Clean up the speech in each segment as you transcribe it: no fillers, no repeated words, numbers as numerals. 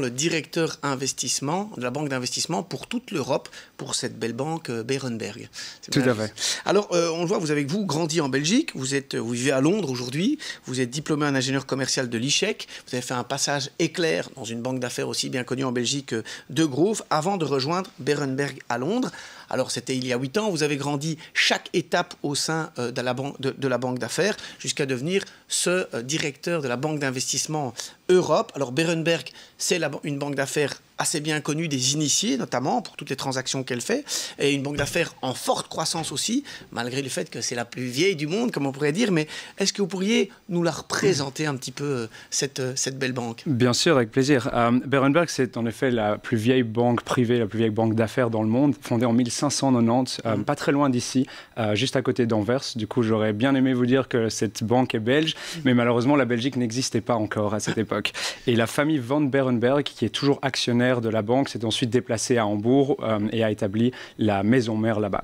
Le directeur investissement de la banque d'investissement pour toute l'Europe, pour cette belle banque Berenberg. Tout à fait. Alors, on le voit, vous avez grandi en Belgique, vous vivez à Londres aujourd'hui, vous êtes diplômé en ingénieur commercial de l'ICHEC, vous avez fait un passage éclair dans une banque d'affaires aussi bien connue en Belgique que De Grove, avant de rejoindre Berenberg à Londres. Alors, c'était il y a 8 ans, vous avez grandi chaque étape au sein de la banque d'affaires jusqu'à devenir ce directeur de la banque d'investissement Europe. Alors, Berenberg, c'est une banque d'affaires assez bien connue des initiés, notamment pour toutes les transactions qu'elle fait, et une banque d'affaires en forte croissance aussi, malgré le fait que c'est la plus vieille du monde, comme on pourrait dire. Mais est-ce que vous pourriez nous la représenter un petit peu, cette belle banque? Bien sûr, avec plaisir. Berenberg, c'est en effet la plus vieille banque privée, la plus vieille banque d'affaires dans le monde, fondée en 1590, pas très loin d'ici, juste à côté d'Anvers. Du coup, j'aurais bien aimé vous dire que cette banque est belge, mais malheureusement, la Belgique n'existait pas encore à cette époque. Et la famille Van Berenberg, qui est toujours actionnaire de la banque, s'est ensuite déplacée à Hambourg et a établi la maison mère là-bas.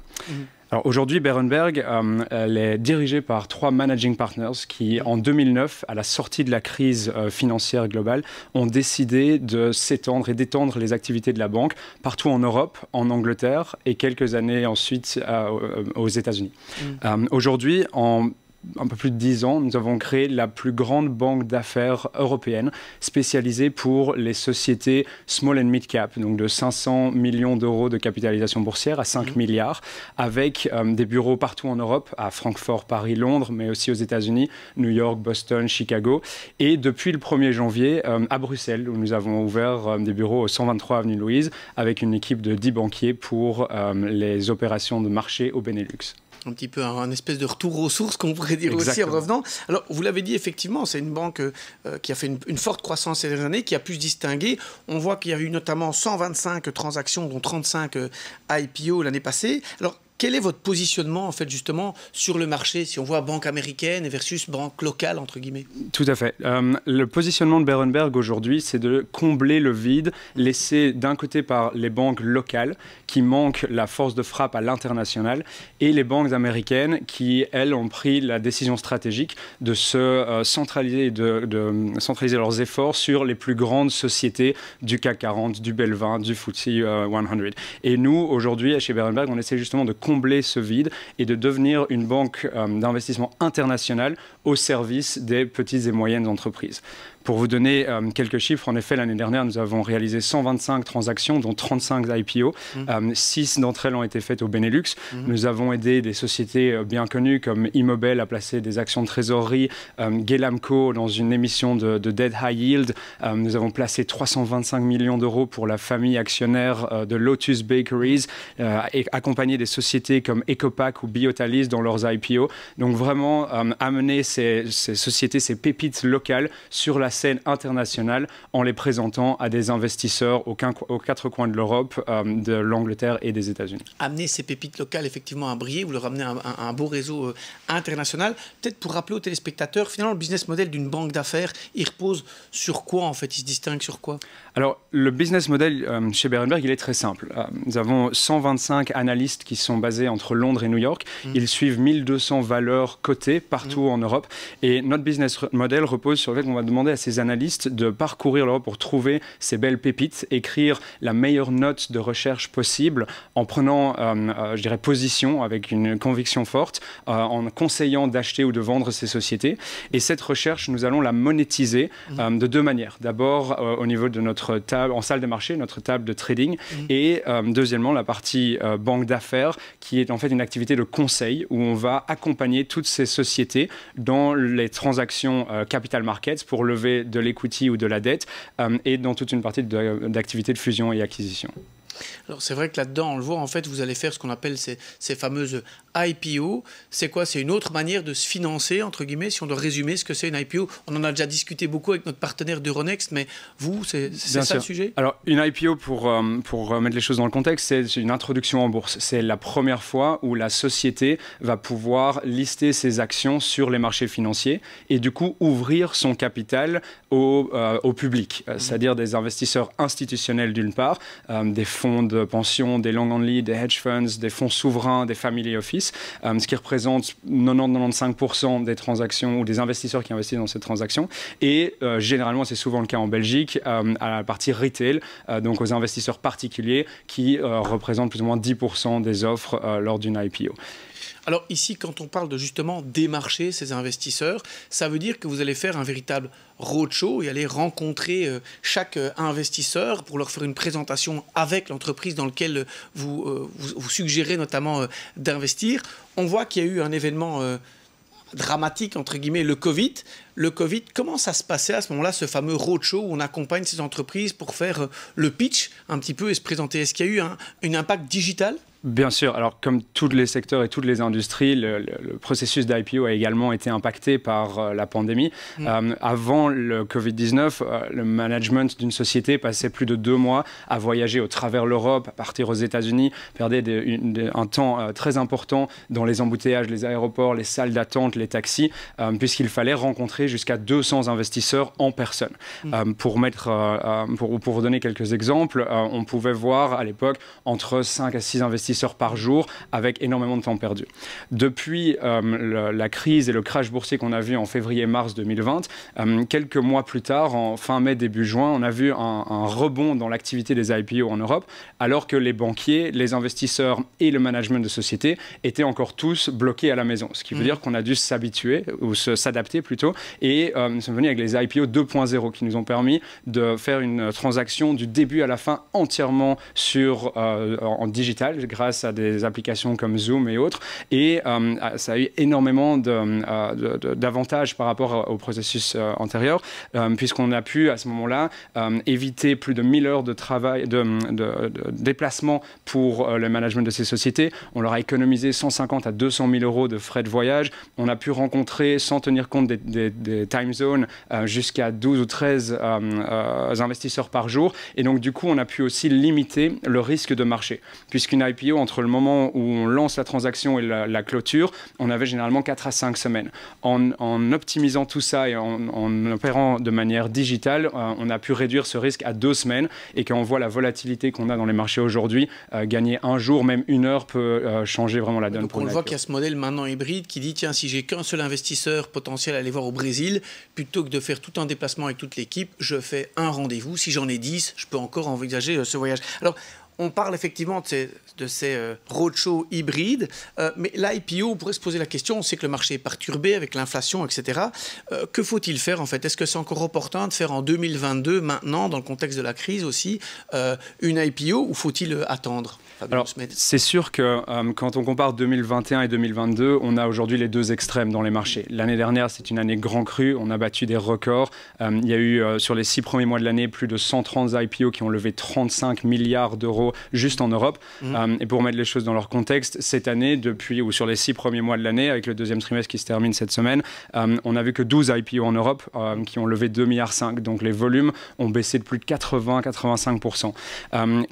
Alors aujourd'hui, Berenberg elle est dirigée par 3 managing partners qui, en 2009, à la sortie de la crise financière globale, ont décidé de s'étendre et d'étendre les activités de la banque partout en Europe, en Angleterre et quelques années ensuite aux États-Unis. Aujourd'hui, en un peu plus de 10 ans, nous avons créé la plus grande banque d'affaires européenne spécialisée pour les sociétés small and mid cap, donc de 500 millions d'euros de capitalisation boursière à 5 milliards, avec des bureaux partout en Europe, à Francfort, Paris, Londres, mais aussi aux États-Unis, New York, Boston, Chicago. Et depuis le 1er janvier, à Bruxelles, où nous avons ouvert des bureaux au 123 avenue Louise, avec une équipe de 10 banquiers pour les opérations de marché au Benelux. Un petit peu un espèce de retour aux sources, qu'on pourrait dire. Exactement. Aussi en revenant. Alors, vous l'avez dit, effectivement, c'est une banque qui a fait une forte croissance ces dernières années, qui a pu se distinguer. On voit qu'il y a eu notamment 125 transactions, dont 35 IPO l'année passée. Alors, quel est votre positionnement, en fait, justement, sur le marché, si on voit banque américaine versus banque locale, entre guillemets? Tout à fait. Le positionnement de Berenberg aujourd'hui, c'est de combler le vide laissé d'un côté par les banques locales qui manquent la force de frappe à l'international et les banques américaines qui, elles, ont pris la décision stratégique de se centraliser, de centraliser leurs efforts sur les plus grandes sociétés du CAC 40, du Bel 20, du FTSE 100. Et nous, aujourd'hui, chez Berenberg, on essaie justement de combler ce vide et de devenir une banque d'investissement internationale au service des petites et moyennes entreprises. Pour vous donner quelques chiffres, en effet, l'année dernière, nous avons réalisé 125 transactions, dont 35 IPO. 6 d'entre elles ont été faites au Benelux. Nous avons aidé des sociétés bien connues comme Immobel à placer des actions de trésorerie, Gelamco dans une émission de Dead High Yield. Nous avons placé 325 millions d'euros pour la famille actionnaire de Lotus Bakeries, et accompagné des sociétés comme Ecopac ou Biotalis dans leurs IPO. Donc vraiment, amener ces sociétés, ces pépites locales sur la scène internationale en les présentant à des investisseurs aux 4 coins de l'Europe, de l'Angleterre et des États-Unis. Amener ces pépites locales effectivement à briller, vous leur amenez un beau réseau international. Peut-être pour rappeler aux téléspectateurs, finalement le business model d'une banque d'affaires, il repose sur quoi en fait? Il se distingue sur quoi? Alors le business model chez Berenberg, il est très simple. Nous avons 125 analystes qui sont basés entre Londres et New York. Ils suivent 1200 valeurs cotées partout en Europe. Et notre business model repose sur le fait qu'on va demander à ces analystes de parcourir l'Europe pour trouver ces belles pépites, écrire la meilleure note de recherche possible en prenant, je dirais, position avec une conviction forte, en conseillant d'acheter ou de vendre ces sociétés. Et cette recherche, nous allons la monétiser de 2 manières. D'abord, au niveau de notre table, en salle de marché, notre table de trading, et deuxièmement, la partie banque d'affaires, qui est en fait une activité de conseil où on va accompagner toutes ces sociétés dans les transactions capital markets pour lever de l'equity ou de la dette et dans toute une partie d'activités de fusion et acquisition. Alors c'est vrai que là-dedans, on le voit, en fait, vous allez faire ce qu'on appelle ces fameuses IPO. C'est quoi? C'est une autre manière de se financer, entre guillemets, si on doit résumer ce que c'est une IPO. On en a déjà discuté beaucoup avec notre partenaire d'Euronext, mais vous, c'est ça le sujet? Alors une IPO, pour mettre les choses dans le contexte, c'est une introduction en bourse. C'est la première fois où la société va pouvoir lister ses actions sur les marchés financiers et du coup ouvrir son capital au public, c'est-à-dire des investisseurs institutionnels d'une part, des fonds fonds de pension, des long only, des hedge funds, des fonds souverains, des family office, ce qui représente 90-95% des transactions ou des investisseurs qui investissent dans ces transactions. Et généralement, c'est souvent le cas en Belgique, à la partie retail, donc aux investisseurs particuliers qui représentent plus ou moins 10% des offres lors d'une IPO. Alors ici, quand on parle de justement démarcher ces investisseurs, ça veut dire que vous allez faire un véritable roadshow et aller rencontrer chaque investisseur pour leur faire une présentation avec l'entreprise dans laquelle vous suggérez notamment d'investir. On voit qu'il y a eu un événement dramatique, entre guillemets, le Covid. Le Covid, comment ça se passait à ce moment-là, ce fameux roadshow où on accompagne ces entreprises pour faire le pitch un petit peu et se présenter? Est-ce qu'il y a eu un impact digital? Bien sûr. Alors, comme tous les secteurs et toutes les industries, le processus d'IPO a également été impacté par la pandémie. Avant le Covid-19, le management d'une société passait plus de 2 mois à voyager au travers l'Europe, à partir aux États-Unis, perdait un temps très important dans les embouteillages, les aéroports, les salles d'attente, les taxis, puisqu'il fallait rencontrer jusqu'à 200 investisseurs en personne. Pour vous donner quelques exemples, on pouvait voir à l'époque entre 5 à 6 investisseurs par jour avec énormément de temps perdu. Depuis la crise et le crash boursier qu'on a vu en février-mars 2020, quelques mois plus tard, en fin mai, début juin, on a vu un rebond dans l'activité des IPO en Europe, alors que les banquiers, les investisseurs et le management de société étaient encore tous bloqués à la maison. Ce qui veut dire qu'on a dû s'habituer, ou s'adapter plutôt, et nous sommes venus avec les IPO 2.0 qui nous ont permis de faire une transaction du début à la fin entièrement en digital, grâce à des applications comme Zoom et autres. Et ça a eu énormément d'avantages par rapport au processus antérieur, puisqu'on a pu, à ce moment-là, éviter plus de 1000 heures de travail, de déplacement pour le management de ces sociétés. On leur a économisé 150 à 200 000 euros de frais de voyage. On a pu rencontrer, sans tenir compte des time zones, jusqu'à 12 ou 13 investisseurs par jour. Et donc, du coup, on a pu aussi limiter le risque de marché, puisqu'une IPO, entre le moment où on lance la transaction et la clôture, on avait généralement 4 à 5 semaines. En optimisant tout ça et en opérant de manière digitale, on a pu réduire ce risque à 2 semaines. Et quand on voit la volatilité qu'on a dans les marchés aujourd'hui, gagner un jour, même 1 heure, peut changer vraiment la donne. Donc on voit qu'il y a ce modèle maintenant hybride qui dit, tiens, si j'ai qu'un seul investisseur potentiel à aller voir au Brésil, plutôt que de faire tout un déplacement avec toute l'équipe, je fais un rendez-vous. Si j'en ai 10, je peux encore envisager ce voyage. Alors, on parle effectivement de ces roadshows hybrides, mais l'IPO, on pourrait se poser la question, on sait que le marché est perturbé avec l'inflation, etc. Que faut-il faire en fait? Est-ce que c'est encore opportun de faire en 2022, maintenant, dans le contexte de la crise aussi, une IPO, ou faut-il attendre? Alors, c'est sûr que quand on compare 2021 et 2022, on a aujourd'hui les deux extrêmes dans les marchés. L'année dernière, c'est une année grand cru, on a battu des records. Il y a eu, sur les 6 premiers mois de l'année, plus de 130 IPO qui ont levé 35 milliards d'euros juste en Europe. Et pour mettre les choses dans leur contexte, cette année, sur les 6 premiers mois de l'année, avec le deuxième trimestre qui se termine cette semaine, on n'a vu que 12 IPO en Europe qui ont levé 2,5 milliards. Donc les volumes ont baissé de plus de 80-85%.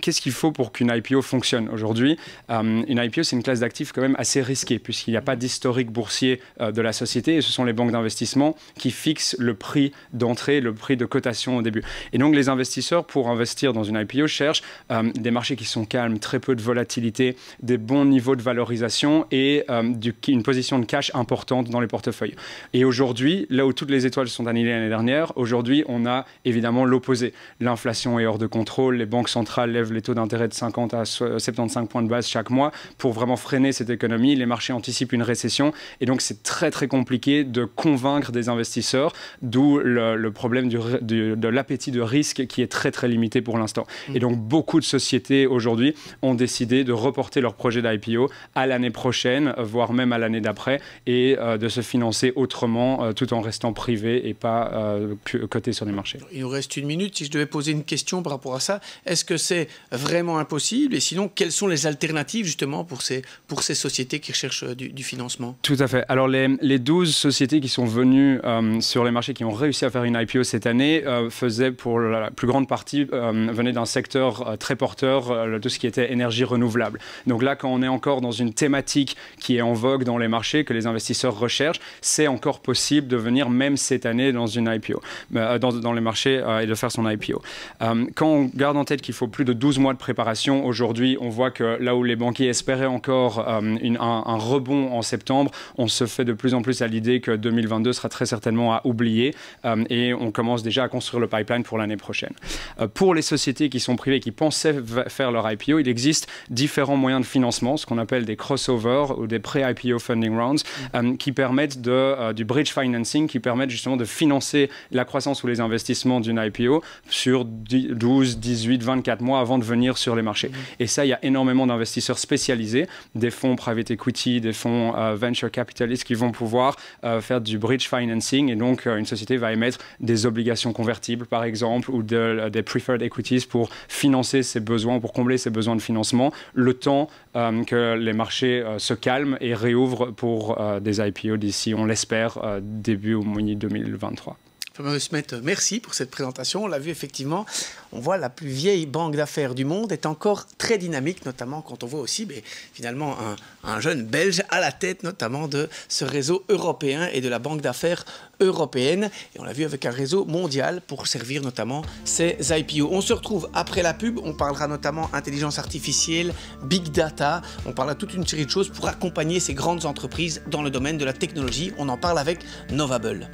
Qu'est-ce qu'il faut pour qu'une IPO fonctionne aujourd'hui? Une IPO, c'est une classe d'actifs quand même assez risquée, puisqu'il n'y a pas d'historique boursier de la société, et ce sont les banques d'investissement qui fixent le prix d'entrée, le prix de cotation au début. Et donc les investisseurs, pour investir dans une IPO, cherchent des marchés qui sont calmes, très peu de volatilité, des bons niveaux de valorisation et une position de cash importante dans les portefeuilles. Et aujourd'hui, là où toutes les étoiles sont alignées l'année dernière, aujourd'hui, on a évidemment l'opposé. L'inflation est hors de contrôle, les banques centrales lèvent les taux d'intérêt de 50 à 75 points de base chaque mois pour vraiment freiner cette économie. Les marchés anticipent une récession et donc c'est très très compliqué de convaincre des investisseurs, d'où le problème de l'appétit de risque qui est très très limité pour l'instant. Et donc beaucoup de sociétés aujourd'hui ont décidé de reporter leur projet d'IPO à l'année prochaine, voire même à l'année d'après, et de se financer autrement tout en restant privé et pas coté sur les marchés. Il nous reste 1 minute. Si je devais poser une question par rapport à ça, est-ce que c'est vraiment impossible? Et sinon, quelles sont les alternatives justement pour ces sociétés qui recherchent du financement? Tout à fait. Alors les 12 sociétés qui sont venues sur les marchés, qui ont réussi à faire une IPO cette année, faisaient pour la plus grande partie, venaient d'un secteur très porteur investisseurs tout ce qui était énergie renouvelable. Donc là, quand on est encore dans une thématique qui est en vogue dans les marchés, que les investisseurs recherchent, c'est encore possible de venir même cette année dans une IPO, dans les marchés et de faire son IPO. Quand on garde en tête qu'il faut plus de 12 mois de préparation, aujourd'hui, on voit que là où les banquiers espéraient encore un rebond en septembre, on se fait de plus en plus à l'idée que 2022 sera très certainement à oublier et on commence déjà à construire le pipeline pour l'année prochaine. Pour les sociétés qui sont privées, qui pensaient faire leur IPO, il existe différents moyens de financement, ce qu'on appelle des crossovers ou des pré-IPO funding rounds, qui permettent du bridge financing, qui permettent justement de financer la croissance ou les investissements d'une IPO sur 12, 18, 24 mois avant de venir sur les marchés. Et ça, il y a énormément d'investisseurs spécialisés, des fonds private equity, des fonds venture capitalists qui vont pouvoir faire du bridge financing. Et donc, une société va émettre des obligations convertibles, par exemple, ou des preferred equities pour financer ses besoins, pour combler ses besoins de financement, le temps que les marchés se calment et réouvrent pour des IPO d'ici, on l'espère, début ou mi-2023. Fameux Smet, merci pour cette présentation. On l'a vu effectivement, on voit la plus vieille banque d'affaires du monde est encore très dynamique, notamment quand on voit aussi finalement un jeune Belge à la tête notamment de ce réseau européen et de la banque d'affaires européenne. Et on l'a vu avec un réseau mondial pour servir notamment ces IPO. On se retrouve après la pub, on parlera notamment intelligence artificielle, big data, on parlera toute une série de choses pour accompagner ces grandes entreprises dans le domaine de la technologie. On en parle avec Novable.